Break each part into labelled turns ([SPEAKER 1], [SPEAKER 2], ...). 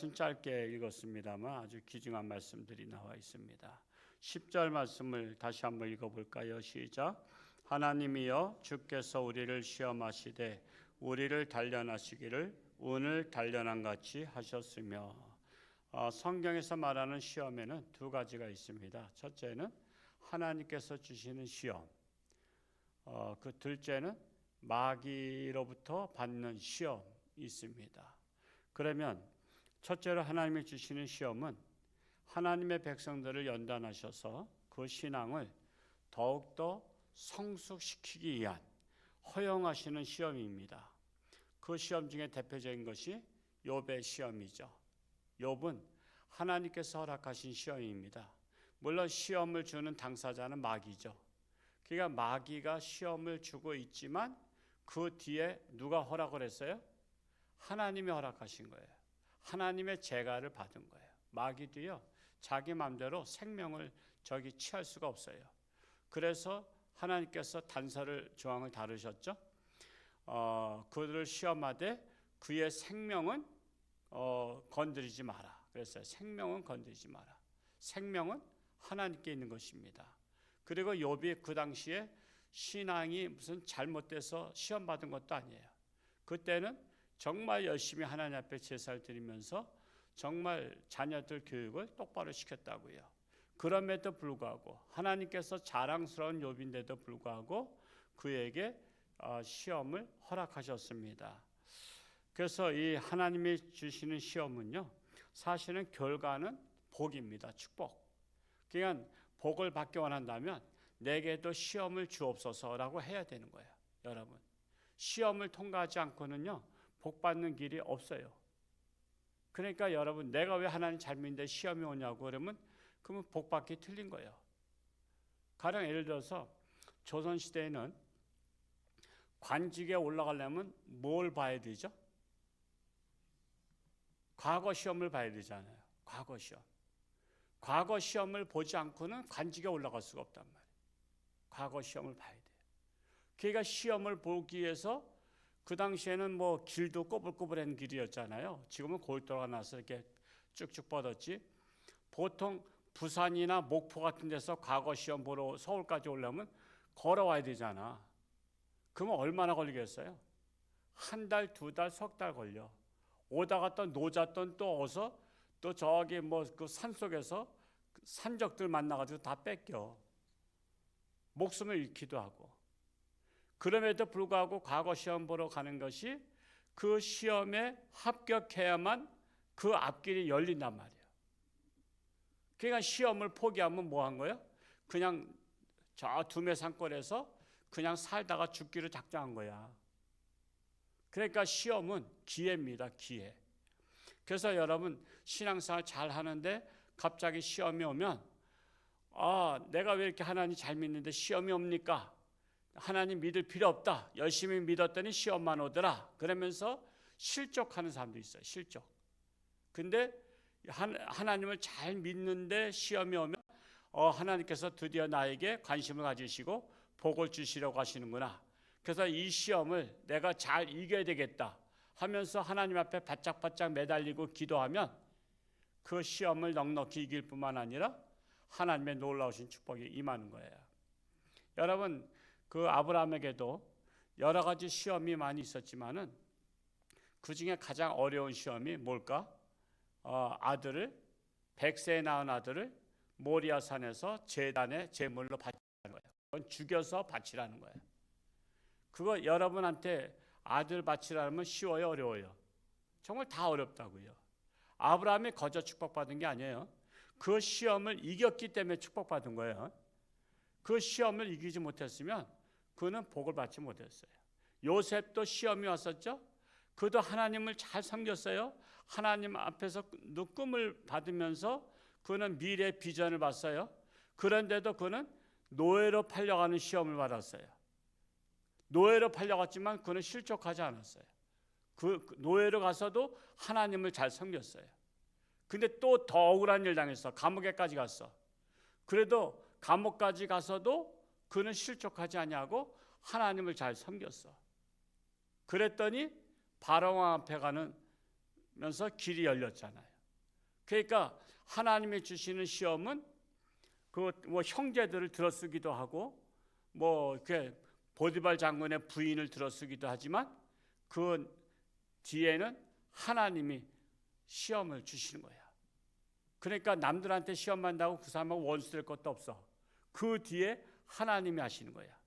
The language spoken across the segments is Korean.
[SPEAKER 1] 짧게 읽었습니다만 아주 귀중한 말씀들이 나와 있습니다. 10절 말씀을 다시 한번 읽어볼까요? 시작. 하나님이여 주께서 우리를 시험하시되 우리를 단련하시기를 운을 단련한 같이 하셨으며. 성경에서 말하는 시험에는 두 가지가 있습니다. 첫째는 하나님께서 주시는 시험, 그 둘째는 마귀로부터 받는 시험이 있습니다. 그러면 첫째로 하나님이 주시는 시험은 하나님의 백성들을 연단하셔서 그 신앙을 더욱더 성숙시키기 위한 허용하시는 시험입니다. 그 시험 중에 대표적인 것이 욥의 시험이죠. 욥은 하나님께서 허락하신 시험입니다. 물론 시험을 주는 당사자는 마귀죠. 그러니까 마귀가 시험을 주고 있지만 그 뒤에 누가 허락을 했어요? 하나님이 허락하신 거예요. 하나님의 재가를 받은 거예요. 마귀도요, 자기 마음대로 생명을 취할 수가 없어요. 그래서 하나님께서 단서를 조항을 다루셨죠. 그들을 시험하되 그의 생명은 건드리지 마라. 그랬어요. 생명은 건드리지 마라. 생명은 하나님께 있는 것입니다. 그리고 욥이 그 당시에 신앙이 무슨 잘못돼서 시험 받은 것도 아니에요. 그때는 정말 열심히 하나님 앞에 제사를 드리면서 정말 자녀들 교육을 똑바로 시켰다고요. 그럼에도 불구하고 하나님께서 자랑스러운 욥인데도 불구하고 그에게 시험을 허락하셨습니다. 그래서 이 하나님이 주시는 시험은요, 사실은 결과는 복입니다. 축복. 그러니까 복을 받기 원한다면 내게도 시험을 주옵소서라고 해야 되는 거예요. 여러분, 시험을 통과하지 않고는요 복 받는 길이 없어요. 그러니까 여러분, 내가 왜 하나님 잘 믿는데 시험이 오냐고 그러면 복 받기 틀린 거예요. 가령 예를 들어서 조선시대에는 관직에 올라가려면 뭘 봐야 되죠? 과거 시험을 봐야 되잖아요. 과거 시험. 과거 시험을 보지 않고는 관직에 올라갈 수가 없단 말이에요. 과거 시험을 봐야 돼요. 그러니까 시험을 보기 위해서 그 당시에는 뭐 길도 꼬불꼬불한 길이었잖아요. 지금은 골도가 나서 이렇게 쭉쭉 뻗었지. 보통 부산이나 목포 같은 데서 과거 시험 보러 서울까지 오려면 걸어와야 되잖아. 그러면 얼마나 걸리겠어요? 한 달, 두 달, 석 달 걸려. 오다가 또 노잣돈 또 어서 또 저기 뭐 그 산속에서 산적들 만나가지고 다 뺏겨. 목숨을 잃기도 하고. 그럼에도 불구하고 과거 시험 보러 가는 것이 그 시험에 합격해야만 그 앞길이 열린단 말이에요. 그러니까 시험을 포기하면 뭐 한 거예요? 그냥 저 두메산골에서 그냥 살다가 죽기로 작정한 거야. 그러니까 시험은 기회입니다. 기회. 그래서 여러분, 신앙생활 잘 하는데 갑자기 시험이 오면 내가 왜 이렇게 하나님 잘 믿는데 시험이 옵니까? 하나님 믿을 필요 없다. 열심히 믿었더니 시험만 오더라. 그러면서 실족하는 사람도 있어요. 실족. 근데 하나님을 잘 믿는데 시험이 오면 하나님께서 드디어 나에게 관심을 가지시고 복을 주시려고 하시는구나. 그래서 이 시험을 내가 잘 이겨야 되겠다 하면서 하나님 앞에 바짝바짝 매달리고 기도하면 그 시험을 넉넉히 이길 뿐만 아니라 하나님의 놀라우신 축복이 임하는 거예요. 여러분, 그 아브라함에게도 여러 가지 시험이 많이 있었지만은 그 중에 가장 어려운 시험이 뭘까? 아들을 100세에 낳은 아들을 모리아산에서 제단에 제물로 바치라는 거예요. 그건 죽여서 바치라는 거예요. 그거 여러분한테 아들 바치라면 쉬워요, 어려워요? 정말 다 어렵다고요. 아브라함이 거저 축복받은 게 아니에요. 그 시험을 이겼기 때문에 축복받은 거예요. 그 시험을 이기지 못했으면 그는 복을 받지 못했어요. 요셉도 시험이 왔었죠. 그도 하나님을 잘 섬겼어요. 하나님 앞에서 꿈을 받으면서 그는 미래 비전을 봤어요. 그런데도 그는 노예로 팔려가는 시험을 받았어요. 노예로 팔려갔지만 그는 실족하지 않았어요. 그 노예로 가서도 하나님을 잘 섬겼어요. 근데 또 더 억울한 일 당했어. 감옥에까지 갔어. 그래도 감옥까지 가서도 그는 실족하지 아니하고 하나님을 잘 섬겼어. 그랬더니 바로왕 앞에 가면서 길이 열렸잖아요. 그러니까 하나님이 주시는 시험은 그 뭐 형제들을 들어쓰기도 하고 뭐 이렇게 보디발 장군의 부인을 들어쓰기도 하지만 그 뒤에는 하나님이 시험을 주시는 거야. 그러니까 남들한테 시험 만다고 그 사람하고 원수 될 것도 없어. 그 뒤에 하나님이 하시는 거야.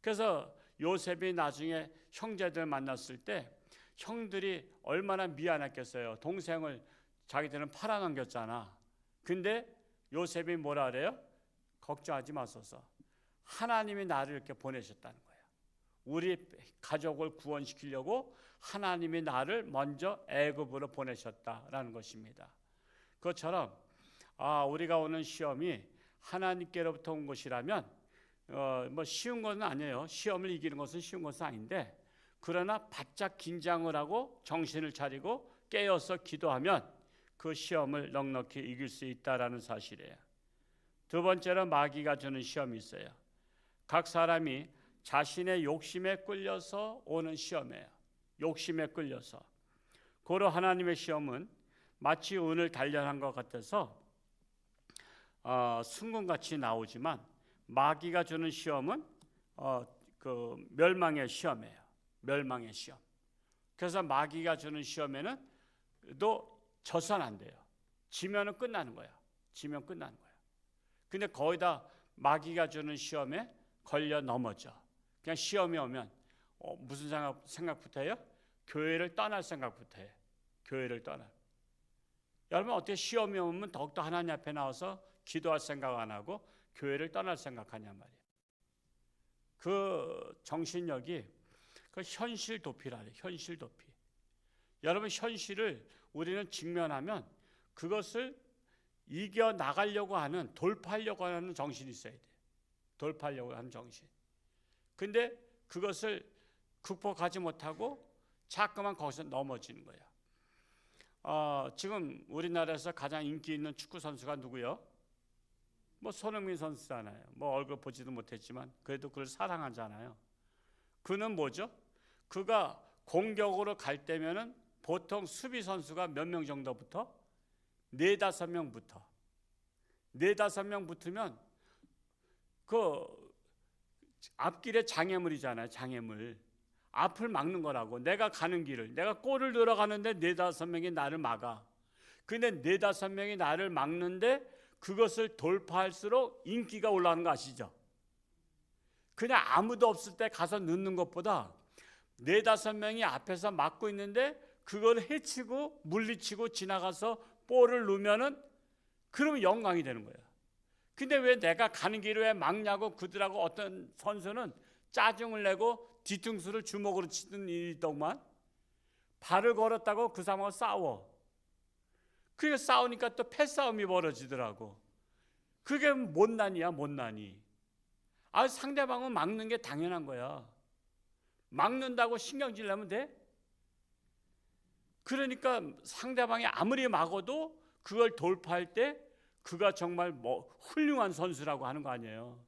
[SPEAKER 1] 그래서 요셉이 나중에 형제들 만났을 때 형들이 얼마나 미안했겠어요. 동생을 자기들은 팔아넘겼잖아. 근데 요셉이 뭐라 그래요? 걱정하지 마소서. 하나님이 나를 이렇게 보내셨다는 거야. 우리 가족을 구원시키려고 하나님이 나를 먼저 애굽으로 보내셨다라는 것입니다. 그것처럼 우리가 오는 시험이 하나님께로부터 온 것이라면 뭐 쉬운 것은 아니에요. 시험을 이기는 것은 쉬운 것은 아닌데 그러나 바짝 긴장을 하고 정신을 차리고 깨어서 기도하면 그 시험을 넉넉히 이길 수 있다라는 사실이에요. 두 번째로 마귀가 주는 시험이 있어요. 각 사람이 자신의 욕심에 끌려서 오는 시험이에요. 욕심에 끌려서. 고로 하나님의 시험은 마치 운을 단련한 것 같아서 순금같이 나오지만 마귀가 주는 시험은 그 멸망의 시험이에요. 멸망의 시험. 그래서 마귀가 주는 시험에는 또 져선 안 돼요. 지면은 끝나는 거야. 지면 끝나는 거야. 근데 거의 다 마귀가 주는 시험에 걸려 넘어져. 그냥 시험이 오면 무슨 생각부터 해요? 교회를 떠날 생각부터 해. 교회를 떠날. 여러분 어떻게 시험이 오면 더욱더 하나님 앞에 나와서 기도할 생각 안 하고 교회를 떠날 생각하냐 말이에요. 그 정신력이 그 현실 도피라 해요. 현실 도피. 여러분 현실을 우리는 직면하면 그것을 이겨 나가려고 하는 돌파하려고 하는 정신이 있어야 돼. 돌파하려고 하는 정신. 근데 그것을 극복하지 못하고 자꾸만 거기서 넘어지는 거야. 지금 우리나라에서 가장 인기 있는 축구 선수가 누구요? 뭐 손흥민 선수잖아요. 뭐 얼굴 보지도 못했지만 그래도 그를 사랑하잖아요. 그는 뭐죠? 그가 공격으로 갈 때면은 보통 수비 선수가 몇 명 정도 붙어? 4-5명 붙어. 4-5명 붙으면 그 앞길에 장애물이잖아요. 장애물. 앞을 막는 거라고. 내가 가는 길을. 내가 골을 들어가는데 4-5명이 나를 막아. 근데 4-5명이 나를 막는데 그것을 돌파할수록 인기가 올라가는 거 아시죠? 그냥 아무도 없을 때 가서 넣는 것보다 4-5명이 앞에서 막고 있는데 그걸 해치고 물리치고 지나가서 볼을 넣으면은 그러면 영광이 되는 거예요. 근데 왜 내가 가는 길을 왜 막냐고 그들하고 어떤 선수는 짜증을 내고 뒤통수를 주먹으로 치는 일이 있더만 발을 걸었다고 그 사람하고 싸워. 그게 싸우니까 또 패싸움이 벌어지더라고. 그게 못난이야 못난이. 상대방은 막는 게 당연한 거야. 막는다고 신경질 내면 돼? 그러니까 상대방이 아무리 막아도 그걸 돌파할 때 그가 정말 훌륭한 선수라고 하는 거 아니에요.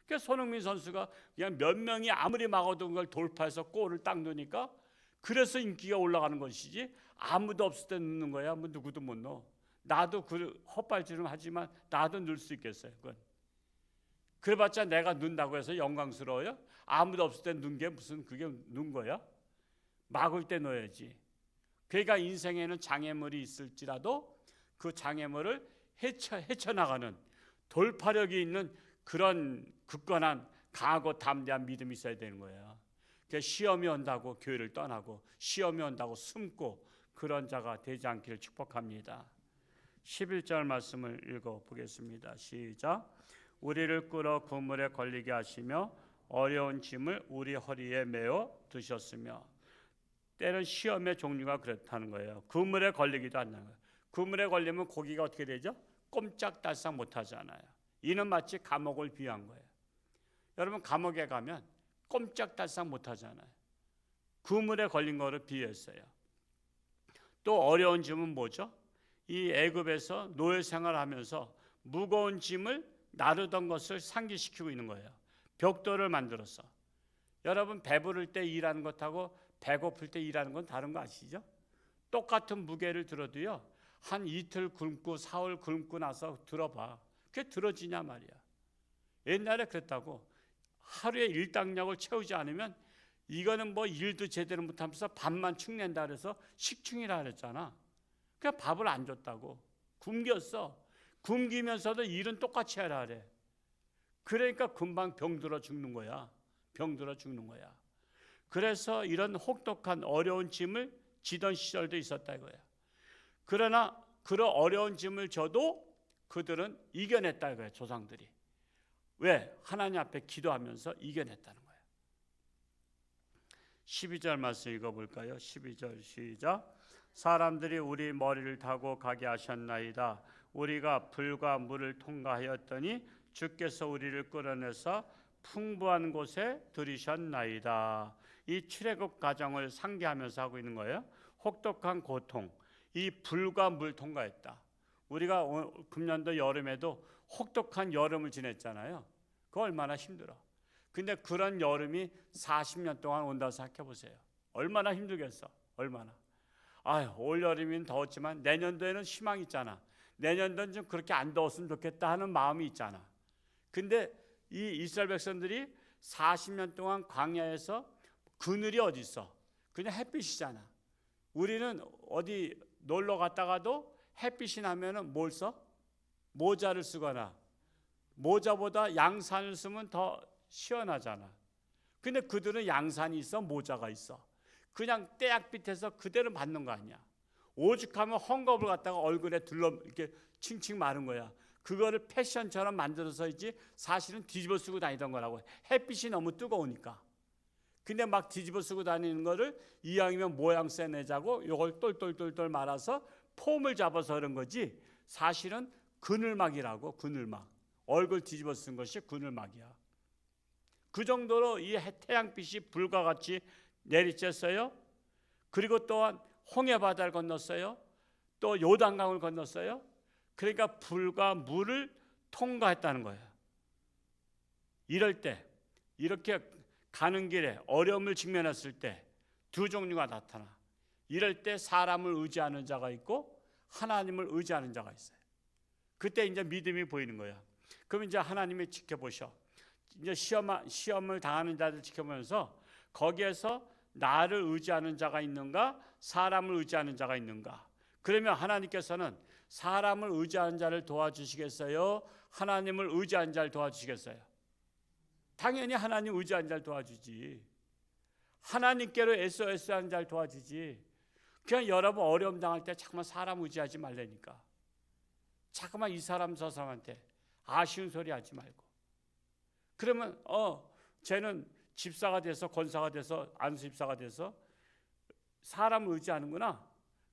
[SPEAKER 1] 그러니까 손흥민 선수가 그냥 몇 명이 아무리 막아도 그걸 돌파해서 골을 딱 넣으니까 그래서 인기가 올라가는 것이지 아무도 없을 때 넣는 거야. 뭐 누구도 못 넣어. 나도 그 헛발질은 하지만 나도 넣을 수 있겠어요. 그건. 그래봤자 내가 넣는다고 해서 영광스러워요? 아무도 없을 때 넣은 게 무슨 그게 넣은 거야? 막을 때 넣어야지. 그러니까 인생에는 장애물이 있을지라도 그 장애물을 헤쳐나가는 돌파력이 있는 그런 굳건한 강하고 담대한 믿음이 있어야 되는 거예요. 그러니까 시험이 온다고 교회를 떠나고 시험이 온다고 숨고 그런 자가 되지 않기를 축복합니다. 11절 말씀을 읽어보겠습니다. 시작. 우리를 끌어 그물에 걸리게 하시며 어려운 짐을 우리 허리에 메어 두셨으며. 때는 시험의 종류가 그렇다는 거예요. 그물에 걸리기도 한다는 거예요. 그물에 걸리면 고기가 어떻게 되죠? 꼼짝달싹 못하잖아요. 이는 마치 감옥을 비유한 거예요. 여러분 감옥에 가면 꼼짝달싹 못하잖아요. 그물에 걸린 거를 비유했어요. 또 어려운 짐은 뭐죠? 이 애굽에서 노예 생활하면서 무거운 짐을 나르던 것을 상기시키고 있는 거예요. 벽돌을 만들어서. 여러분 배부를 때 일하는 것하고 배고플 때 일하는 건 다른 거 아시죠? 똑같은 무게를 들어도요. 한 이틀 굶고 사흘 굶고 나서 들어봐. 그게 들어지냐 말이야. 옛날에 그랬다고. 하루에 일당량을 채우지 않으면 이거는 뭐 일도 제대로 못하면서 밥만 축낸다 그래서 식충이라 그랬잖아. 그러니까 밥을 안 줬다고. 굶겼어. 굶기면서도 일은 똑같이 해라 그래. 그러니까 금방 병들어 죽는 거야. 병들어 죽는 거야. 그래서 이런 혹독한 어려운 짐을 지던 시절도 있었다 이거야. 그러나 그런 어려운 짐을 져도 그들은 이겨냈다 이거야. 조상들이. 왜? 하나님 앞에 기도하면서 이겨냈다는 거야. 12절 말씀 읽어볼까요? 12절 시작. 사람들이 우리 머리를 타고 가게 하셨나이다. 우리가 불과 물을 통과하였더니 주께서 우리를 끌어내서 풍부한 곳에 들이셨나이다. 이 출애굽 과정을 상기하면서 하고 있는 거예요. 혹독한 고통, 이 불과 물 통과했다. 우리가 금년도 여름에도 혹독한 여름을 지냈잖아요. 그거 얼마나 힘들어. 근데 그런 여름이 40년 동안 온다고 생각해 보세요. 얼마나 힘들겠어. 얼마나. 올 여름은 더웠지만 내년도에는 희망이 있잖아. 내년도는 좀 그렇게 안 더웠으면 좋겠다 하는 마음이 있잖아. 근데 이 이스라엘 백성들이 40년 동안 광야에서 그늘이 어디 있어? 그냥 햇빛이잖아. 우리는 어디 놀러 갔다가도 햇빛이 나면은 뭘 써? 모자를 쓰거나 모자보다 양산을 쓰면 더 시원하잖아. 근데 그들은 양산이 있어, 모자가 있어. 그냥 떼약빛에서 그대로 맞는 거 아니야. 오죽하면 헝겊을 갖다가 얼굴에 둘러 이렇게 칭칭 마른 거야. 그거를 패션처럼 만들어서 있지 사실은 뒤집어 쓰고 다니던 거라고. 햇빛이 너무 뜨거우니까. 근데 막 뒤집어 쓰고 다니는 거를 이왕이면 모양새 내자고 요걸 똘똘똘똘 말아서 폼을 잡아서 그런 거지 사실은 그늘막이라고. 그늘막. 얼굴 뒤집어 쓴 것이 그늘막이야. 그 정도로 이 태양빛이 불과 같이 내리쬐어요. 그리고 또한 홍해바다를 건넜어요. 또 요단강을 건넜어요. 그러니까 불과 물을 통과했다는 거예요. 이럴 때 이렇게 가는 길에 어려움을 직면했을 때 두 종류가 나타나. 이럴 때 사람을 의지하는 자가 있고 하나님을 의지하는 자가 있어요. 그때 이제 믿음이 보이는 거야. 그럼 이제 하나님이 지켜보셔. 이제 시험을 당하는 자들 지켜보면서 거기에서 나를 의지하는 자가 있는가 사람을 의지하는 자가 있는가. 그러면 하나님께서는 사람을 의지하는 자를 도와주시겠어요? 하나님을 의지하는 자를 도와주시겠어요? 당연히 하나님 의지하는 자를 도와주지. 하나님께로 SOS하는 자를 도와주지. 그냥 여러분 어려움 당할 때 자꾸만 사람 의지하지 말라니까. 자꾸만 이 사람 저 사람한테 아쉬운 소리 하지 말고. 그러면 쟤는 집사가 돼서 권사가 돼서 안수집사가 돼서 사람을 의지하는구나.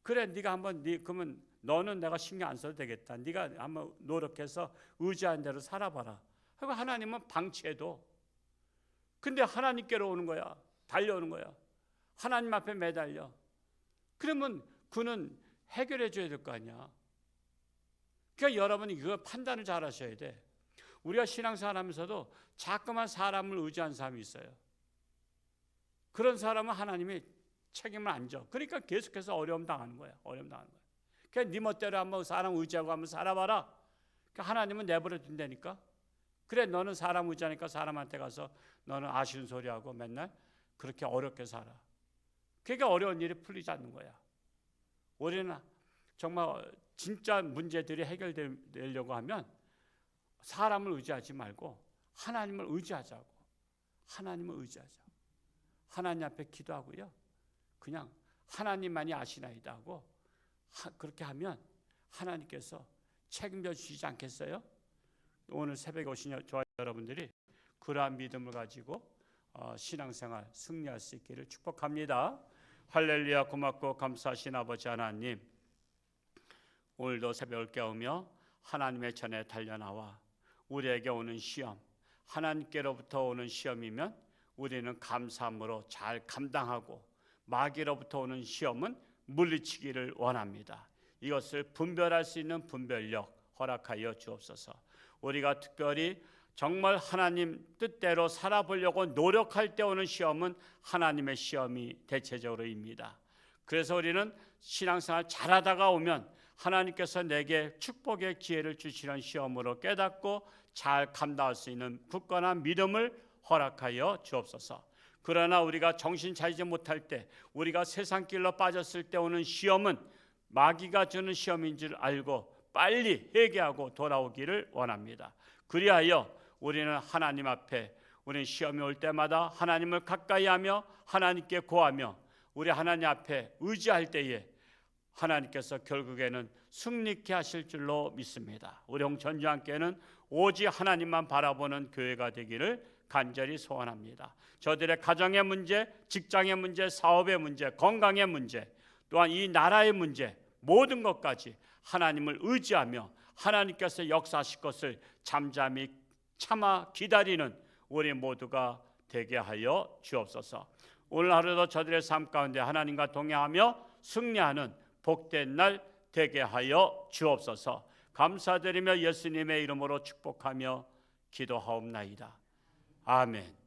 [SPEAKER 1] 그래 네가 한번 그러면 너는 내가 신경 안 써도 되겠다. 네가 한번 노력해서 의지하는 대로 살아봐라. 그리고 하나님은 방치해도. 근데 하나님께로 오는 거야. 달려오는 거야. 하나님 앞에 매달려. 그러면 그는 해결해 줘야 될 거 아니야. 그러니까 여러분이 그거 판단을 잘 하셔야 돼. 우리가 신앙생활 하면서도 자꾸만 사람을 의지하는 사람이 있어요. 그런 사람은 하나님이 책임을 안 져. 그러니까 계속해서 어려움 당하는 거야. 어려움 당하는 거야. 그냥 네 멋대로 한번 사람 의지하고 한번 살아봐라. 그러니까 하나님은 내버려 둔다니까. 그래 너는 사람 의지하니까 사람한테 가서 너는 아쉬운 소리하고 맨날 그렇게 어렵게 살아. 그러니까 어려운 일이 풀리지 않는 거야. 우리는 정말 진짜 문제들이 해결되려고 하면 사람을 의지하지 말고 하나님을 의지하자고. 하나님을 의지하자. 하나님 앞에 기도하고요. 그냥 하나님만이 아시나이다 하고 그렇게 하면 하나님께서 책임져 주시지 않겠어요? 오늘 새벽에 오신 저와 여러분들이 그러한 믿음을 가지고 신앙생활 승리할 수 있기를 축복합니다. 할렐루야. 고맙고 감사하신 아버지 하나님, 오늘도 새벽을 깨우며 하나님의 전에 달려나와 우리에게 오는 시험, 하나님께로부터 오는 시험이면 우리는 감사함으로 잘 감당하고 마귀로부터 오는 시험은 물리치기를 원합니다. 이것을 분별할 수 있는 분별력 허락하여 주옵소서. 우리가 특별히 정말 하나님 뜻대로 살아보려고 노력할 때 오는 시험은 하나님의 시험이 대체적으로입니다. 그래서 우리는 신앙생활 잘하다가 오면 하나님께서 내게 축복의 기회를 주시는 시험으로 깨닫고 잘 감당할 수 있는 굳건한 믿음을 허락하여 주옵소서. 그러나 우리가 정신 차리지 못할 때, 우리가 세상 길로 빠졌을 때 오는 시험은 마귀가 주는 시험인 줄 알고 빨리 회개하고 돌아오기를 원합니다. 그리하여 우리는 하나님 앞에, 우리는 시험이 올 때마다 하나님을 가까이 하며 하나님께 구하며 우리 하나님 앞에 의지할 때에 하나님께서 결국에는 승리케 하실 줄로 믿습니다. 우리 홍천주교회는 오직 하나님만 바라보는 교회가 되기를 간절히 소원합니다. 저들의 가정의 문제, 직장의 문제, 사업의 문제, 건강의 문제, 또한 이 나라의 문제, 모든 것까지 하나님을 의지하며 하나님께서 역사하실 것을 잠잠히 참아 기다리는 우리 모두가 되게 하여 주옵소서. 오늘 하루도 저들의 삶 가운데 하나님과 동행하며 승리하는 복된 날 되게 하여 주옵소서. 감사드리며 예수님의 이름으로 축복하며 기도하옵나이다. 아멘.